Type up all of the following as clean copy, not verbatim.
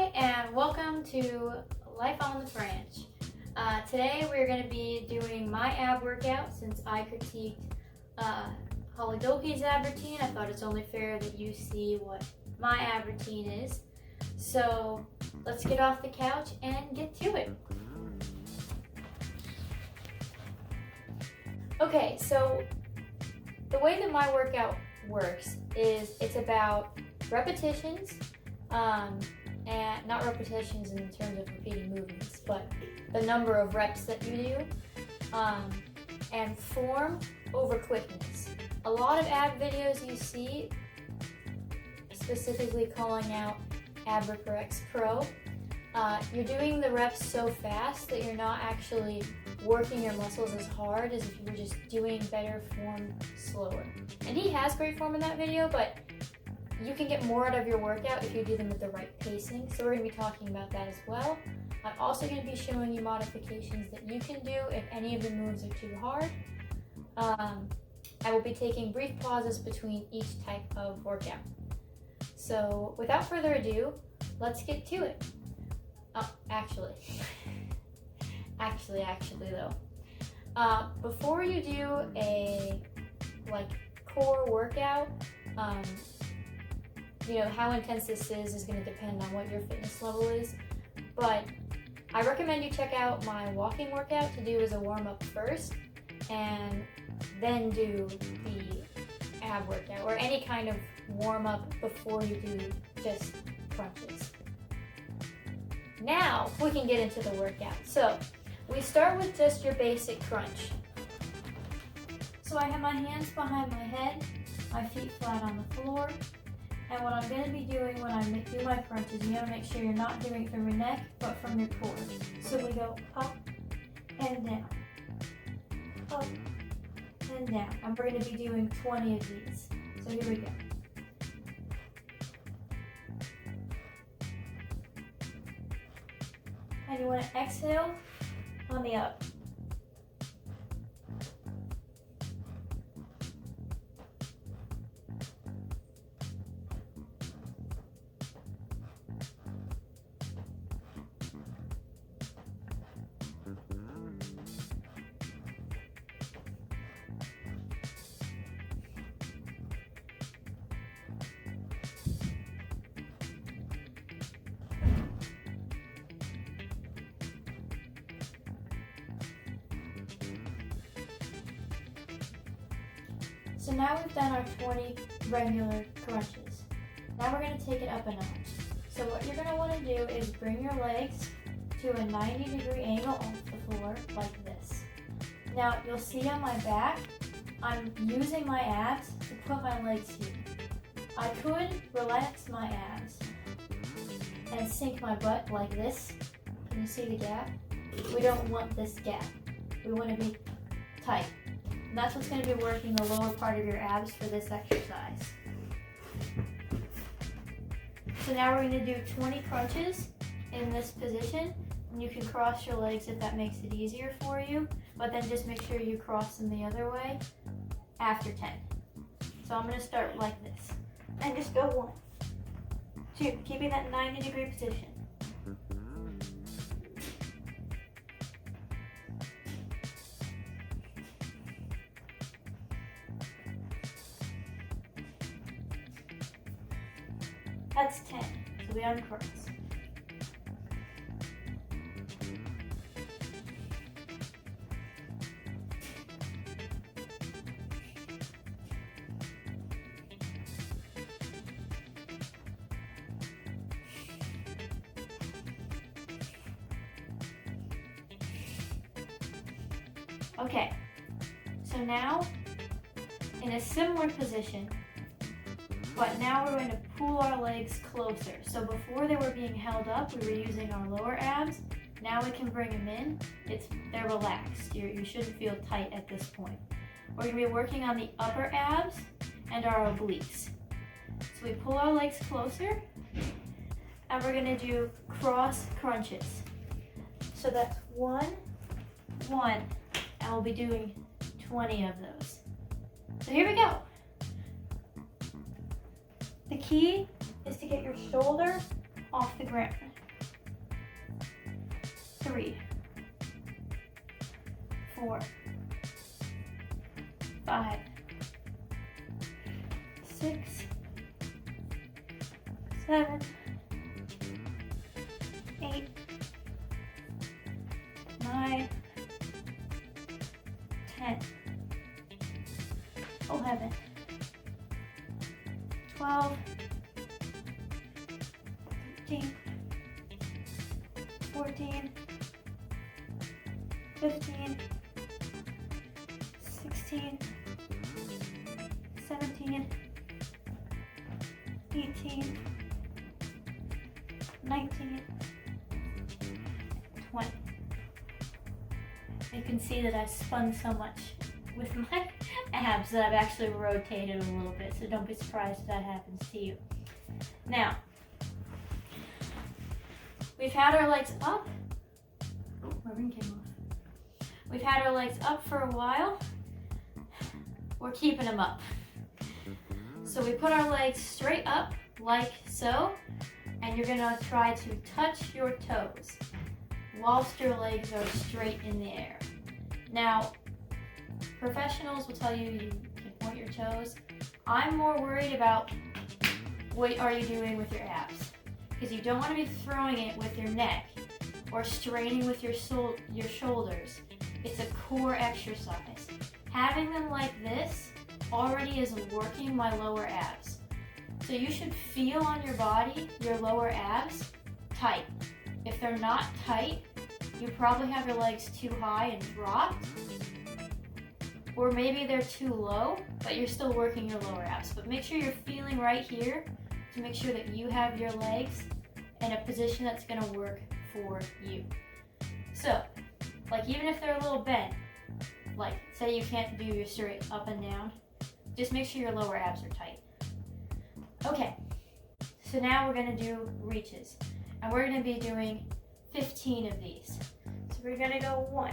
Hi, and welcome to Life on the Ranch. Today we're going to be doing my ab workout. Since I critiqued Holly Dolke's ab routine, I thought it's only fair that you see what my ab routine is. So let's get off the couch and get to it. Okay, so the way that my workout works is it's about repetitions, and not repetitions in terms of repeating movements, but the number of reps that you do, and form over quickness. A lot of ab videos you see, specifically calling out AbRex Pro, you're doing the reps so fast that you're not actually working your muscles as hard as if you were just doing better form slower. And he has great form in that video, but you can get more out of your workout if you do them with the right pacing. So we're going to be talking about that as well. I'm also going to be showing you modifications that you can do if any of the moves are too hard. I will be taking brief pauses between each type of workout. So without further ado, let's get to it. Actually though, before you do a core workout, how intense this is going to depend on what your fitness level is, but I recommend you check out my walking workout to do as a warm-up first, and then do the ab workout, or any kind of warm-up before you do just crunches. Now we can get into the workout. So we start with just your basic crunch. So I have my hands behind my head, my feet flat on the floor. And what I'm going to be doing when I do my crunches, you want to make sure you're not doing it from your neck, but from your core. So we go up and down, up and down. And we're going to be doing 20 of these. So here we go. And you want to exhale on the up. So now we've done our 20 regular crunches. Now we're going to take it up a notch. So what you're going to want to do is bring your legs to a 90-degree angle off the floor like this. Now you'll see on my back, I'm using my abs to put my legs here. I could relax my abs and sink my butt like this. Can you see the gap? We don't want this gap. We want to be tight. And that's what's going to be working the lower part of your abs for this exercise. So now we're going to do 20 crunches in this position. And you can cross your legs if that makes it easier for you, but then just make sure you cross them the other way after 10. So I'm going to start like this. And just go 1, 2, keeping that 90-degree position. That's 10, so we uncross. Okay, so now in a similar position, but now we're going to pull our legs closer. So before they were being held up, we were using our lower abs. Now we can bring them in. They're relaxed. You shouldn't feel tight at this point. We're going to be working on the upper abs and our obliques. So we pull our legs closer, and we're going to do cross crunches. So that's 1, 1, and we'll be doing 20 of those. So here we go. The key is to get your shoulder off the ground. 3, 4, 5, 6, 7, 8, 9, 10, 11, 12, 13, 14, 15, 16, 17, 18, 19, 20. You can see that I spun so much with my abs that I've actually rotated a little bit, so don't be surprised if that happens to you. Now, we've had our legs up. Oh, my ring came off. We've had our legs up for a while. We're keeping them up. So we put our legs straight up like so, and you're gonna try to touch your toes whilst your legs are straight in the air. Now, professionals will tell you you can point your toes. I'm more worried about what are you doing with your abs, because you don't want to be throwing it with your neck or straining with your shoulders. It's a core exercise. Having them like this already is working my lower abs. So you should feel on your body, your lower abs, tight. If they're not tight, you probably have your legs too high and dropped, or maybe they're too low, but you're still working your lower abs. But make sure you're feeling right here to make sure that you have your legs in a position that's gonna work for you. So, like even if they're a little bent, like say you can't do your straight up and down, just make sure your lower abs are tight. Okay, so now we're gonna do reaches, and we're gonna be doing 15 of these. So we're gonna go 1,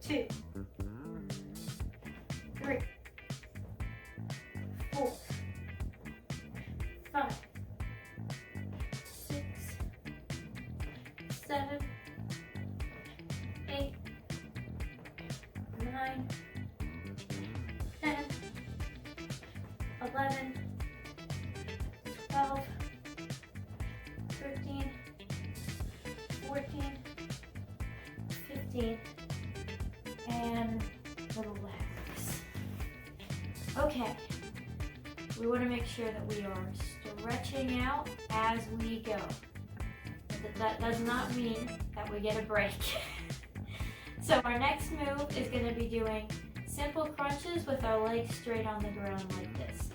2, 3, 4, 5, 6, 7, 8, 9, 10, 11, 12, 13, 14, 15, and relax. Okay, we want to make sure that we are stretching out as we go. That does not mean that we get a break. So our next move is going to be doing simple crunches with our legs straight on the ground like this.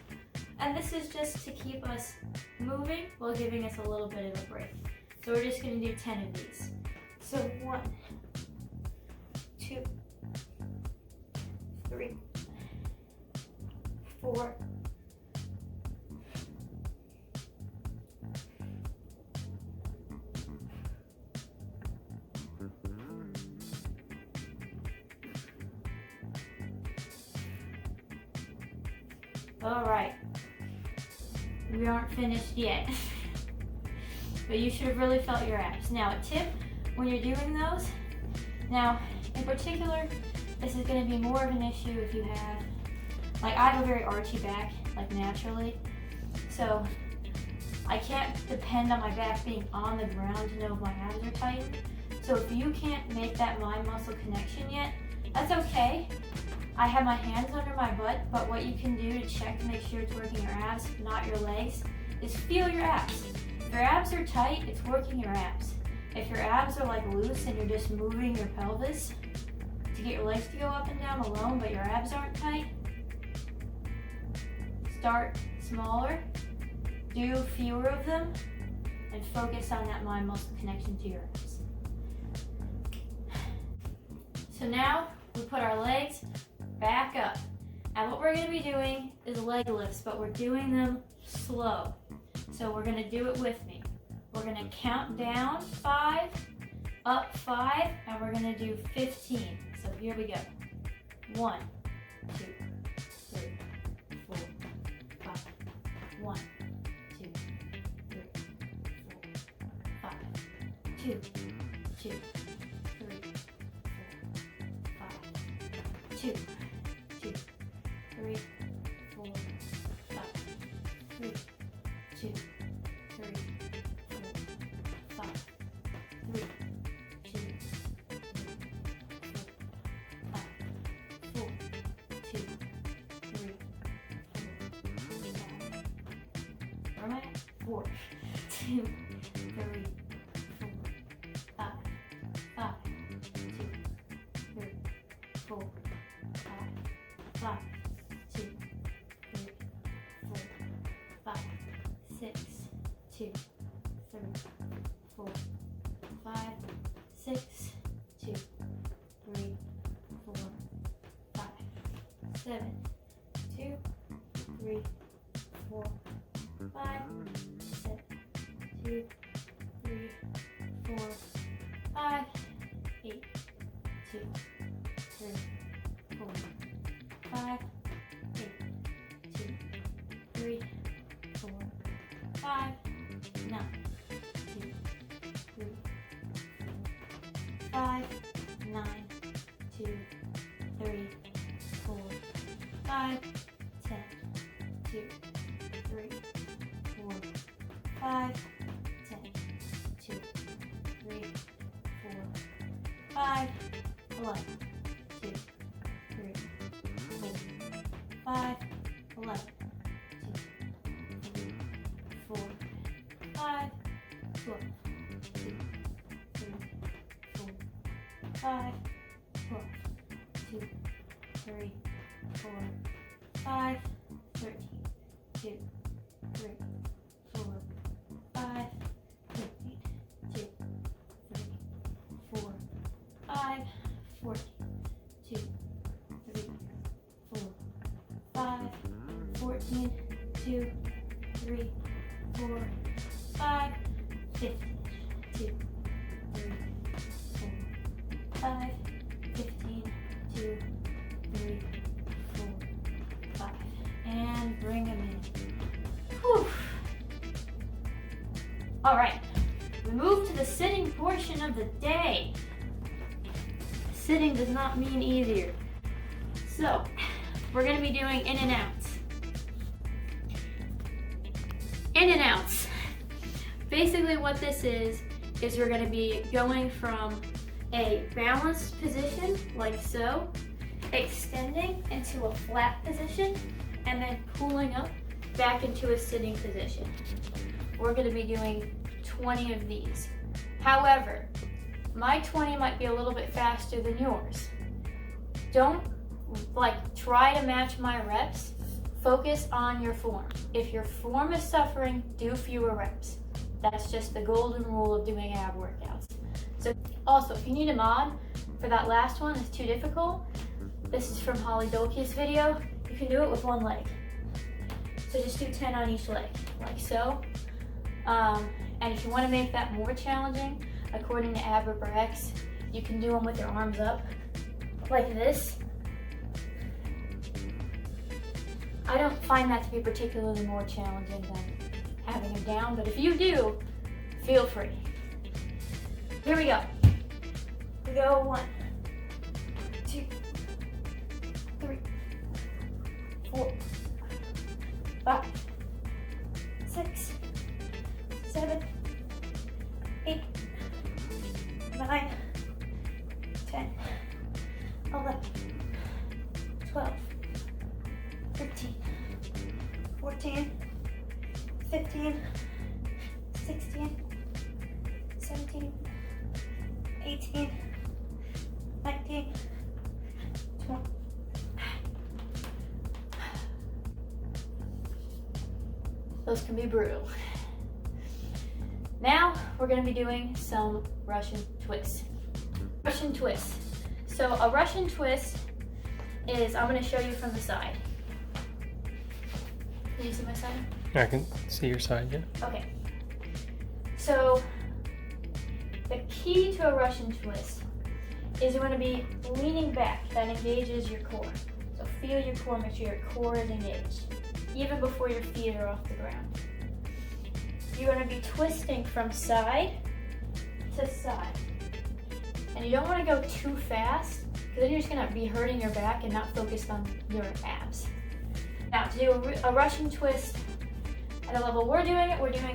And this is just to keep us moving while giving us a little bit of a break. So we're just going to do 10 of these. So 1, 2, 3, 4, 5. All right, we aren't finished yet, but you should have really felt your abs. Now a tip when you're doing those, now in particular, this is going to be more of an issue if you have, like I have a very archy back, like naturally, so I can't depend on my back being on the ground to know if my abs are tight. So if you can't make that mind muscle connection yet, that's okay. I have my hands under my butt, but what you can do to check to make sure it's working your abs, not your legs, is feel your abs. If your abs are tight, it's working your abs. If your abs are like loose and you're just moving your pelvis to get your legs to go up and down alone, but your abs aren't tight, start smaller, do fewer of them, and focus on that mind muscle connection to your abs. So now we put our legs back up. And what we're going to be doing is leg lifts, but we're doing them slow. So we're going to do it with me. We're going to count down 5, up 5, and we're going to do 15. So here we go. 1, 2, 3, 4, 5. 1, 2, 3, 4, 5. 2, 2, 3, 4, 5, 2, 2, 3, 4, 5, 3, 2, 3, 4, 5, 3, 2, 4, 2, 3, 4, 5. Where am I at? 4, 2, 3, 4, 5, 5, 2, 3, 4, 5, 5, 2, 3, 4, 5, 6, 2, 3, 4, 5, 6, 2, 3, 4, 5, 7, 2, 3, 4, 5, 7, 2, 3, 4, 5, 8, 2, 3, 4, 5, 8, 2, 3, 4, 5, 9, 2, 3, 4, 5, 9, 2, 3, 4, 5, 10, 2, 3, 4, 5, 10, 2, 3, 4, 5, 11, 2, 3, 4, 5, 11, 2, 3, 4, 5, 12, 2, 3, 4, 5, 12, 2, 3, 4, 5, 13, 2, 3, 4, 5, 15, 2, 3, 4, 5, 14, 2, 3, 4, 5, 14, 2, 3, 4, 5, 15, 2, 3, 4, 5, 15, 2, 3, 4, 5. And bring them in. Whew. All right, we move to the sitting portion of the day. Sitting does not mean easier. So, we're gonna be doing in and outs. In and outs. Basically what this is we're gonna be going from a balanced position, like so, extending into a flat position, and then pulling up back into a sitting position. We're gonna be doing 20 of these. However, my 20 might be a little bit faster than yours. Don't try to match my reps. Focus on your form. If your form is suffering, do fewer reps. That's just the golden rule of doing ab workouts. So also, if you need a mod for that last one, it's too difficult. This is from Holly Dolke's video. You can do it with one leg. So just do 10 on each leg, like so. And if you want to make that more challenging, according to Ab Ripper X, you can do them with your arms up, like this. I don't find that to be particularly more challenging than having them down, but if you do, feel free. Here we go. We go 1, 2, 3, 4, 5, 6, 7, 8, 9, 10, 11, 12, 13, 14, 15, 16, 17, 18, 19, 20. Those can be brutal. Now we're going to be doing some Russian twists. Russian twists. So a Russian twist is, I'm going to show you from the side. Can you see my side? I can see your side, yeah. Okay. So the key to a Russian twist is you're going to be leaning back. That engages your core. So feel your core, make sure your core is engaged, even before your feet are off the ground. You're going to be twisting from side to side. And you don't want to go too fast, because then you're just going to be hurting your back and not focused on your abs. Now, to do a Russian twist at the level we're doing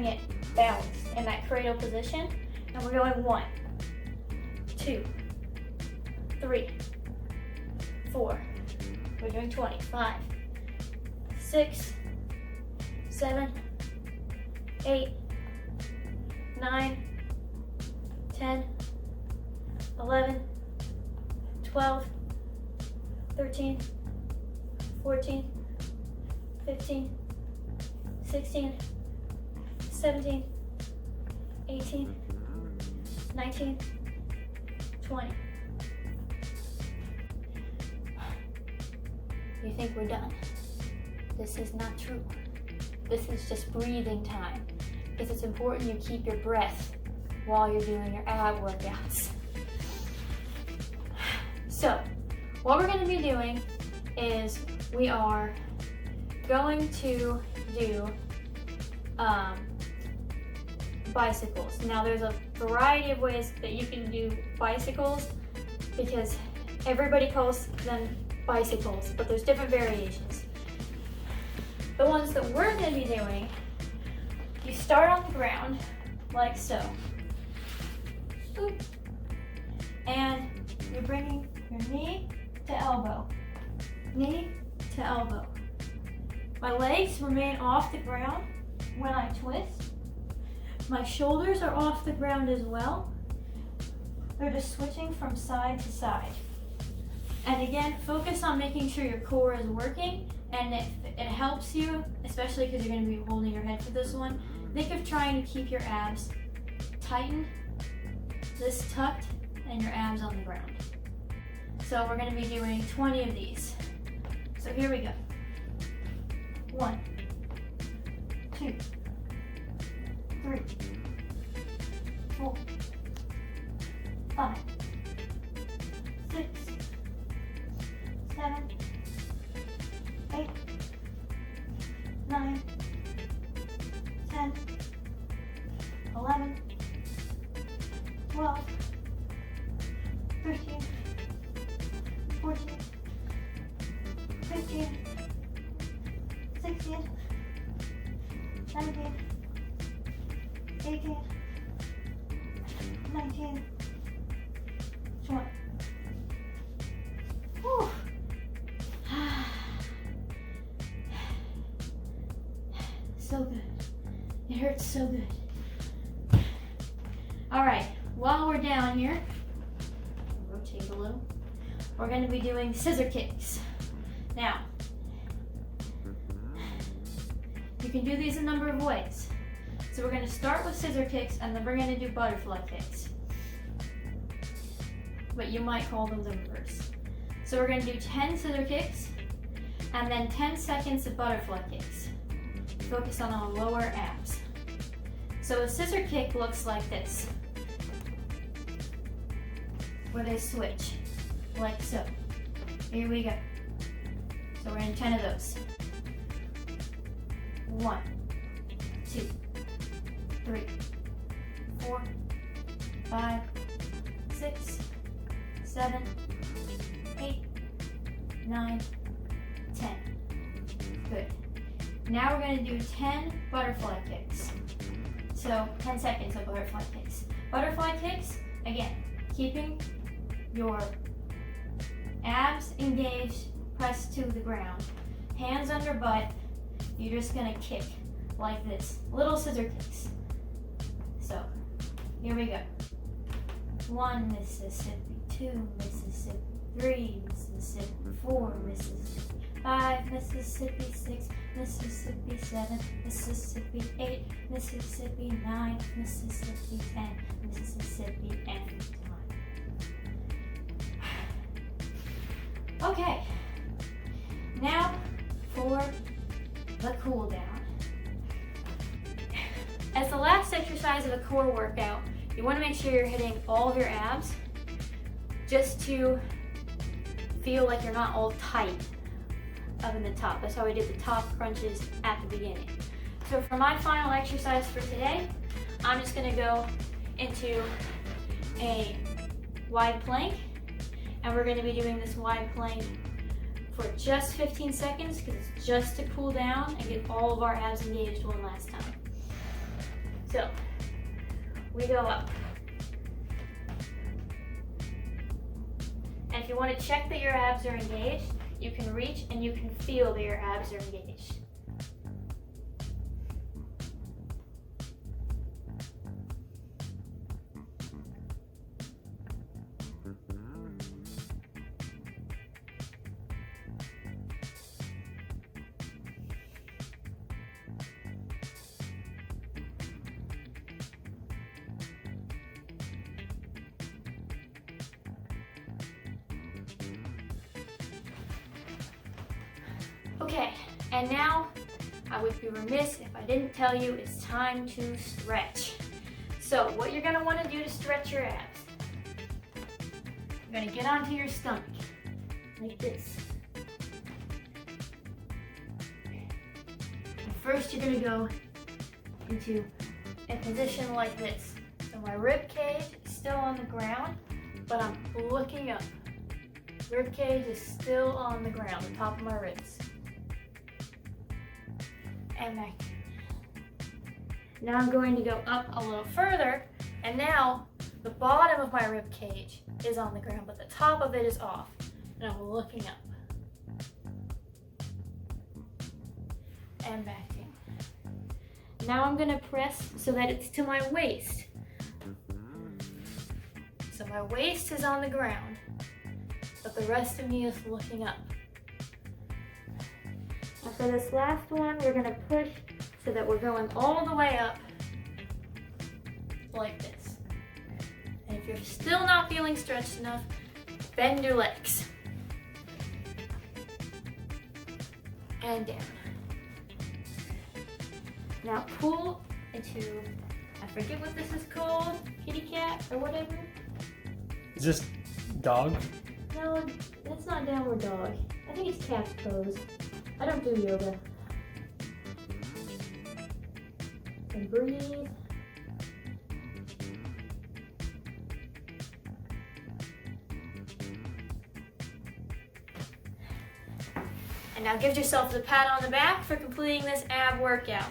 it balanced in that cradle position. And we're going 1, 2, 3, 4. We're doing 20. 5, 6, 7, 8, 9, 10, 11, 12, 13, 14, 15, 16, 17, 18, 19, 20. You think we're done? This is not true. This is just breathing time, because it's important you keep your breath while you're doing your ab workouts. So, what we're going to be doing is we are going to do bicycles. Now, there's a variety of ways that you can do bicycles, because everybody calls them bicycles, but there's different variations. The ones that we're going to be doing, you start on the ground like so. Boop. And you're bringing your knee to elbow. Knee to elbow. My legs remain off the ground when I twist. My shoulders are off the ground as well. They're just switching from side to side. And again, focus on making sure your core is working, and if it helps you, especially because you're going to be holding your head for this one, think of trying to keep your abs tightened, this tucked, and your abs on the ground. So we're going to be doing 20 of these. So here we go. 1, 2, 3, 4, 5, 6, 7, 8, 9, 10, 11, 12, 13, 14, 15, 16, 17, 18, 19, 20. Whew. So good. It hurts so good. All right, while we're down here, rotate a little, we're going to be doing scissor kicks. Now, you can do these a number of ways. So we're going to start with scissor kicks, and then we're going to do butterfly kicks. But you might call them the reverse. So we're going to do 10 scissor kicks, and then 10 seconds of butterfly kicks. Focus on our lower abs. So a scissor kick looks like this, where they switch, like so. Here we go. So we're in 10 of those. 1, 2, 3, 4, 5, 6, 7, 8, 9, 10. Good. Now we're going to do 10 butterfly kicks. So 10 seconds of butterfly kicks. Butterfly kicks, again, keeping your abs engaged, pressed to the ground. Hands under butt. You're just going to kick like this. Little scissor kicks. So, here we go. 1 Mississippi, 2 Mississippi, 3 Mississippi, 4 Mississippi, 5 Mississippi, 6 Mississippi, 7 Mississippi, 8 Mississippi, 9 Mississippi, 10 Mississippi, and time. Okay, now for the cool down. As the last exercise of a core workout, you want to make sure you're hitting all of your abs just to feel like you're not all tight up in the top. That's why we did the top crunches at the beginning. So for my final exercise for today, I'm just going to go into a wide plank, and we're going to be doing this wide plank for just 15 seconds because it's just to cool down and get all of our abs engaged one last time. So we go up. And if you want to check that your abs are engaged, you can reach and you can feel that your abs are engaged. Okay, and now I would be remiss if I didn't tell you it's time to stretch. So what you're gonna wanna do to stretch your abs, you're gonna get onto your stomach, like this. And first you're gonna go into a position like this. So my rib cage is still on the ground, but I'm looking up. Rib cage is still on the ground, the top of my ribs. And back. Now I'm going to go up a little further, and now the bottom of my rib cage is on the ground, but the top of it is off, and I'm looking up. And back in. Now I'm gonna press so that it's to my waist. So my waist is on the ground, but the rest of me is looking up. And for this last one, we're gonna push so that we're going all the way up like this. And if you're still not feeling stretched enough, bend your legs. And down. Now pull into, I forget what this is called, kitty cat or whatever. Is this dog? No, that's not downward dog. I think it's cat pose. I don't do yoga. And breathe. And now give yourself the pat on the back for completing this ab workout.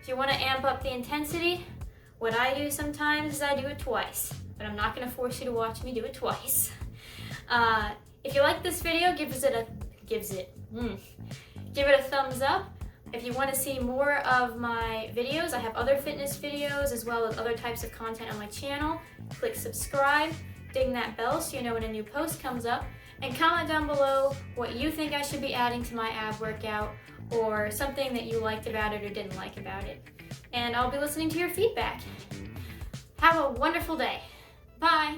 If you want to amp up the intensity, what I do sometimes is I do it twice, but I'm not going to force you to watch me do it twice. If you like this video, give it a thumbs up. If you want to see more of my videos, I have other fitness videos as well as other types of content on my channel. Click subscribe, ding that bell so you know when a new post comes up, and comment down below what you think I should be adding to my ab workout or something that you liked about it or didn't like about it. And I'll be listening to your feedback. Have a wonderful day. Bye.